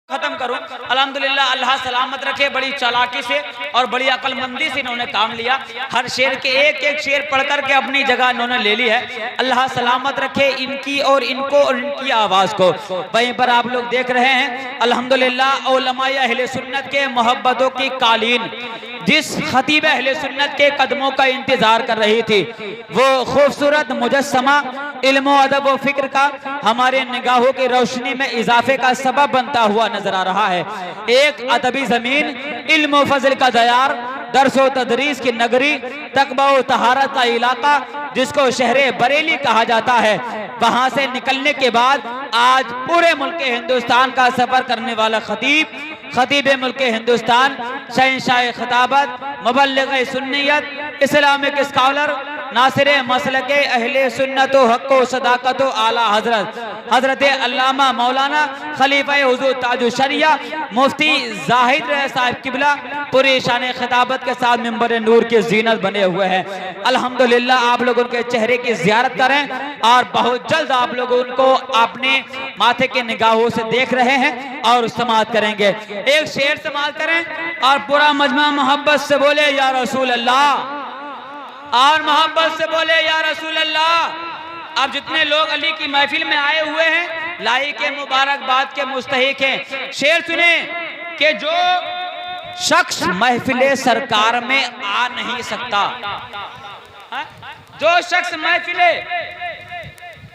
खत्म करूं। अल्हम्दुलिल्लाह, अल्लाह सलामत रखे। बड़ी चालाकी से और बड़ी अक्लमंदी से इन्होंने काम लिया। हर शेर के एक एक शेर पढ़ करके अपनी जगह इन्होंने ले ली है। अल्लाह सलामत रखे इनकी और इनको और इनकी आवाज़ को। वहीं पर आप लोग देख रहे हैं अल्हम्दुलिल्लाह उलमाए अहले सुन्नत के मोहब्बतों की कालीन जिस खतीब अहले सुन्नत के कदमों का इंतजार कर रही थी, वो खूबसूरत मुजस्समा इल्म व अदब व फिक्र का हमारे निगाहों की रोशनी में इजाफे का सबब बनता हुआ नजर आ रहा है। एक अदबी जमीन, इल्म व फजल का दयार, दर्स व तदरीस की नगरी, तकबा व तहारत का इलाका जिसको शहरे बरेली कहा जाता है, वहां से निकलने के बाद आज पूरे मुल्क हिंदुस्तान का सफर करने वाला खतीब मुल्क हिंदुस्तान, शहंशाह खिताबत, मुबल्लिग सुन्नियत, इस्लामिक स्कॉलर, नासिर मसलक अहले सुन्नत व हक़ व सदाकत व आला हजरत अल्लामा मौलाना खलीफा हुज़ूर ताजुल शरिया मुफ्ती जाहिद साहिब किबला पूरी शान खिताबत के साथ मिंबर नूर की जीनत बने हुए हैं। अल्हम्दुलिल्लाह, आप लोग उनके चेहरे की ज़ियारत करें और बहुत जल्द आप लोग उनको अपने माथे के निगाहों से देख रहे हैं और समाअत करेंगे। एक शेर समाअत करें और पूरा मजमा मोहब्बत से बोले या रसूल अल्लाह, और मोहब्बत से बोले या रसूल अल्लाह। अब जितने लोग अली की महफिल में आए हुए हैं, लाई के मुबारकबाद के मुस्तहिक हैं। शेर सुने कि जो शख्स महफिल सरकार में आ नहीं सकता, जो शख्स महफिल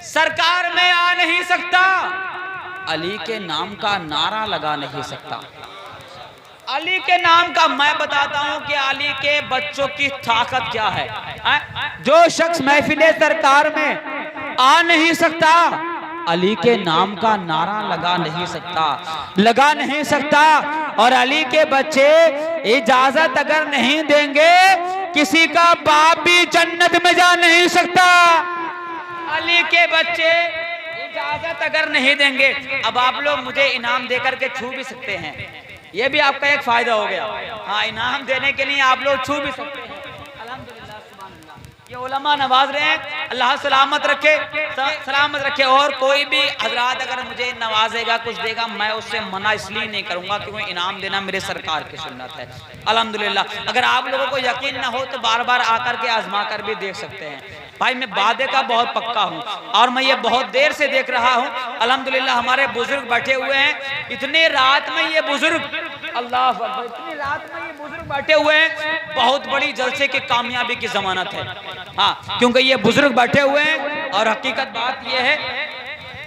सरकार में आ नहीं सकता, अली के नाम का नारा लगा नहीं सकता। अली के नाम का मैं बताता हूं कि अली के बच्चों की ताकत क्या है। जो शख्स महफिल सरकार में आ नहीं सकता, अली के नाम का नारा लगा नहीं सकता। और अली के बच्चे इजाजत अगर नहीं देंगे, किसी का बाप भी जन्नत में जा नहीं सकता। अली के बच्चे इजाजत अगर नहीं देंगे, अब आप लोग मुझे इनाम देकर के छू भी सकते हैं, ये भी आपका एक फायदा हो गया। हाँ, इनाम देने के लिए आप लोग छू भी सकते हैं। अल्हम्दुलिल्लाह, सुभान अल्लाह। ये उलमा नवाज रहे हैं, अल्लाह सलामत रखे। और कोई भी हजरात अगर मुझे नवाजेगा, कुछ देगा, मैं उससे मना इसलिए नहीं करूंगा क्योंकि इनाम देना मेरे सरकार की सुन्नत है। अल्हम्दुलिल्लाह, अगर आप लोगों को यकीन ना हो तो बार बार आकर के आजमा कर भी देख सकते हैं। भाई, मैं वादे का बहुत पक्का हूँ और मैं ये बहुत देर से देख रहा हूँ। अल्हम्दुलिल्लाह, हमारे बुजुर्ग बैठे हुए हैं। इतने रात में ये बुजुर्ग, अल्लाह अकबर, इतनी रात में ये बुजुर्ग बैठे हुए हैं। बहुत बड़ी जलसे की कामयाबी की जमानत है। हाँ, क्योंकि ये बुजुर्ग बैठे हुए हैं और हकीकत बात ये है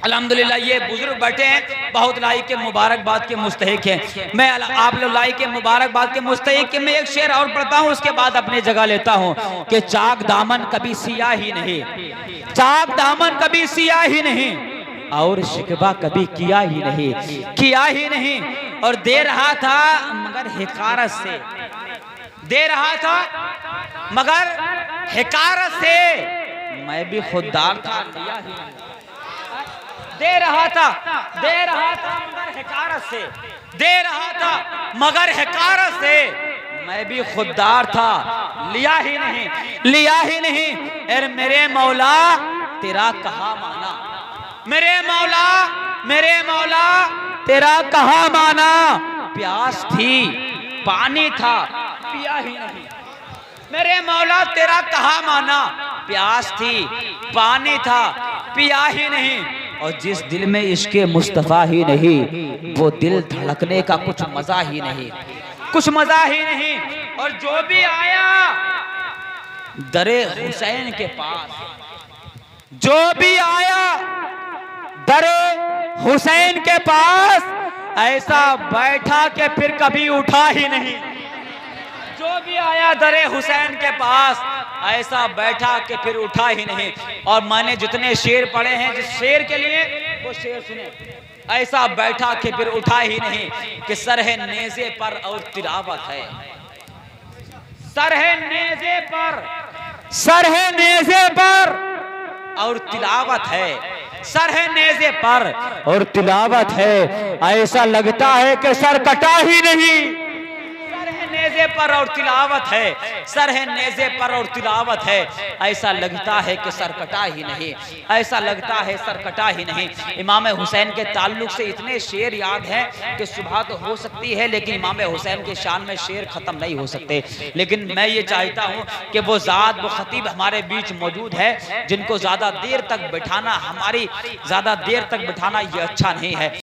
अल्हम्दुलिल्लाह, ये बुजुर्ग बैठे हैं, बहुत लाई के मुबारकबाद के मुस्तहिक हैं। मैं आप लोग लाई के मुबारकबाद के मुस्तहिक के मैं एक शेर और पढ़ता हूँ, उसके बाद अपनी जगह लेता हूँ कि चाक दामन कभी सिया ही नहीं, चाक दामन कभी सिया ही नहीं, और शिकवा कभी किया ही नहीं। और दे रहा था मगर हिकारत से, दे रहा था मगर हिकारत से, मैं भी खुददार था, लिया ही नहीं। दे रहा था मगर हिकारत से, दे रहा था मगर हिकारत से, मैं भी खुददार था, लिया ही नहीं। अरे मेरे मौला तेरा कहा माना, मेरे मौला तेरा कहा माना, प्यास थी पानी था पिया ही नहीं। मेरे मौला तेरा कहा माना, प्यास थी पानी था पिया ही नहीं। और जिस दिल में इश्क़े मुस्तफ़ा ही नहीं, वो दिल धड़कने का कुछ मजा ही नहीं। और जो भी आया दरे हुसैन के पास, जो भी आया दरे हुसैन के पास, ऐसा बैठा के फिर कभी उठा ही नहीं। जो भी आया दरे हुसैन के पास, ऐसा बैठा के फिर उठा ही नहीं। और मैंने जितने शेर पढ़े हैं, जिस शेर के लिए वो शेर सुने, ऐसा बैठा के फिर उठा ही नहीं कि सर है नेज़े पर और तिलावत है, सर है नेज़े पर और तिलावत है, सर है नेज़े पर और तिलावत है। ऐसा लगता है कि सर कटा ही नहीं, नेज़े पर और तिलावत है, सर है नेज़े पर और तिलावत है, ऐसा लगता है कि सर कटा ही नहीं, ऐसा लगता है सर कटा ही नहीं। इमाम हुसैन के ताल्लुक से इतने शेर याद हैं कि सुबह तो हो सकती है लेकिन इमाम हुसैन के शान में शेर ख़त्म नहीं हो सकते। लेकिन मैं ये चाहता हूँ कि वो ज़ात, वो खतीब हमारे बीच मौजूद है जिनको ज़्यादा देर तक बैठाना, हमारी ज़्यादा देर तक बैठाना ये अच्छा नहीं है।